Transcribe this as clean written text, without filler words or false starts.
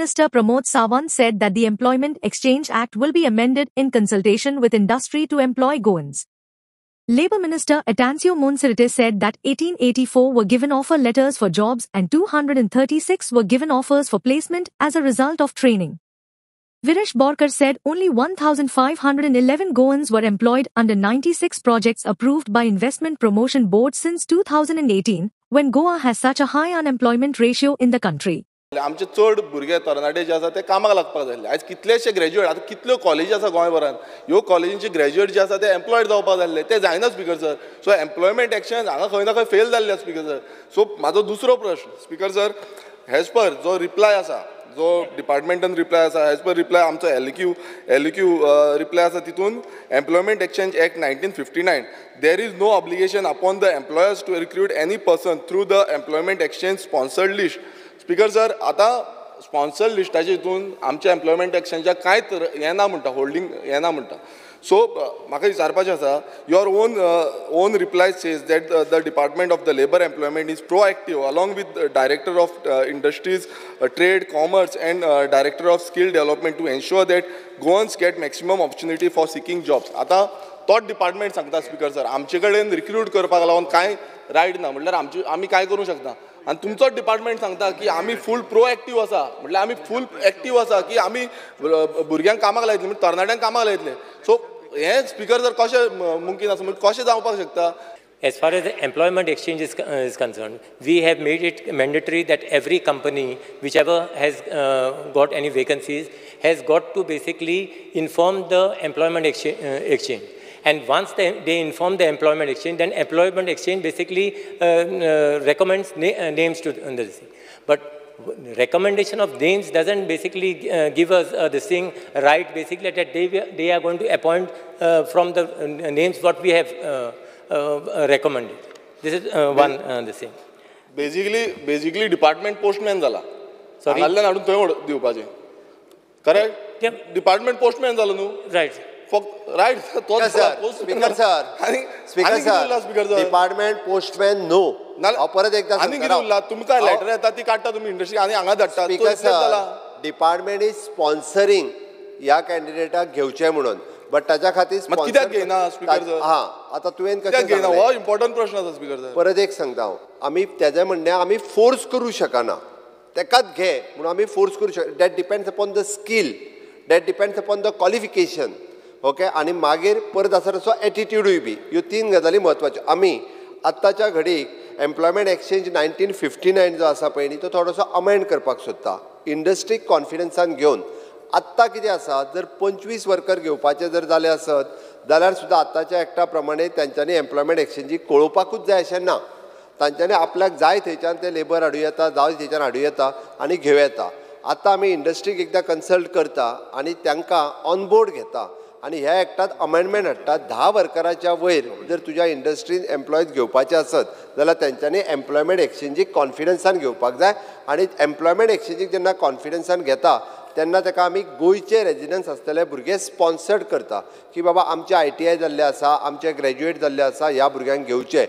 Minister Pramod Sawant said that the Employment Exchange Act will be amended in consultation with industry to employ Goans. Labour Minister Atancio Munsirite said that 1884 were given offer letters for jobs and 236 were given offers for placement as a result of training. Viresh Borkar said only 1,511 Goans were employed under 96 projects approved by Investment Promotion Board since 2018, when Goa has such a high unemployment ratio in the country. आमचे चड भुरगे तरणाटे जे आसा ते कामाक लागपाक जाल्ले आयज कितलेशे ग्रॅज्युएट आतां कितल्यो कॉलेजी आसा गोंयभरान ह्यो कॉलेजींचे ग्रॅज्युएट जे आसा ते एम्प्लॉयड जावपाक जाल्ले ते जायना speaker sir so employment exchange हांगा खंय ना खंय फेल जाल्ले स्पीकर सर सो म्हाजो दुसरो प्रश्न स्पीकर सर हेज पर जो रिप्लाय आसा जो डिपार्टमेंटान रिप्लाय आसा हेज पर रिप्लाय आमचो एलक्यू रिप्लाय आसा तितून employment exchange act 1959 there is no obligation upon the employers to recruit any person through the employment exchange sponsored list speaker sir आता स्पॉन्सर लिस्टाचे हितून आमच्या एम्प्लॉयमेंट एक्सचेंजाक कांयच हें ना म्हणटा होल्डिंग हें ना म्हणटा सो म्हाका विचारपाचें आसा your own reply says that the department of the labour employment is proactive along with director of industries trade commerce and director of skill development to ensure that Goans get maximum opportunity for seeking jobs आता तोच department सांगता speaker sir आमचे कडेन recruit करपाक लागून कांय riot ना म्हटल्यार आमी काय करूं शकता आणि तुमचोच डिपार्टमेंट सांगता की आमी फूल प्रोएक्टिव्ह आसा म्हटल्यार आमी फूल एक्टिव्ह आसा की आमी भुरग्यांक कामाक लायतले म्हणजे तरणाट्यांक कामाक लायतले सो हे स्पीकर जर कशें मुमकीन आसा म्हणजे कशें जावपाक शकता As far as the employment exchange is concerned, we have made it mandatory that every company, whichever has got any vacancies, has got to basically inform the employment exchange. And once they inform the employment exchange, then employment exchange basically recommends names to this. But recommendation of names doesn't basically give us this thing right basically that they are going to appoint from the names what we have recommended. This is one the thing. Basically department postman जाला. Sorry. हांगाल्यान हाडून थंय दिवपाचें. Correct? Yeah. Department postman जाला न्हू. Right. Right speaker sir department postman नो परत एकदा तुमकां लेटर येता ती काडटा तुमी इंडस्ट्री आनी हांगा धाडटा speaker sir department is sponsoring ह्या कॅन्डिडेटाक घेवचें म्हणून बट ताच्या खातीर कित्याक घेयना स्पीकर सर हां आतां तुवें कशें घेयना हो इम्पॉर्टंट प्रश्न आसा स्पीकर सर परत एक सांगता हांव आमी तेजें म्हणणें आमी फोर्स करूं शकना तेकाच घे म्हणून आमी फोर्स करूं शकना that depends upon the skill that depends upon the qualification okay आणि मागीर परत आसा तसो एटिट्यूडूय बी ह्यो तीन गजाली म्हत्वाच्यो आमी आत्ताच्या घडीक एम्प्लॉयमेंट एक्सचेंज 1959 जो आसा पळय न्ही तो थोडोसो अमेंड करपाक सोदता इंडस्ट्रीक कॉन्फिडन्सान घेवन आत्तां कितें आसा जर 25 वर्कर घेवपाचे जर जाले आसत जाल्यार सुद्दां आत्ताच्या एक्टा प्रमाणे तांच्यांनी एम्प्लॉयमेंट एक्सचेंजीक कळोवपाकूच जाय अशें ना तांच्यांनी आपल्याक जाय थंयच्यान ते लेबर हाडूं येता जाय थंयच्यान हाडूं येता आनी घेवं येता आतां आमी इंडस्ट्रीक एकदां कन्सल्ट करता आनी तांकां ऑनबोर्ड घेता आणि ह्या एक्टात अमेंडमेंट हाडटा 10 वर्कराच्या वयर जर तुज्या इंडस्ट्रीन एम्प्लॉयज घेवपाचे आसत जाल्यार तेंच्यांनी एम्प्लॉयमेंट एक्सचेंजीक कॉन्फिडन्सान घेवपाक जाय आणि एम्प्लॉयमेंट एक्सचेंजीक जेन्ना कॉन्फिडन्सान घेता तेन्ना ताका आमी गोंयचे रेजिडंट्स आसतले भुरगे स्पॉन्सर्ड करता की बाबा आमचे ITI जाल्ले आसा आमचे ग्रॅज्युएट जाल्ले आसा ह्या भुरग्यांक घेवचे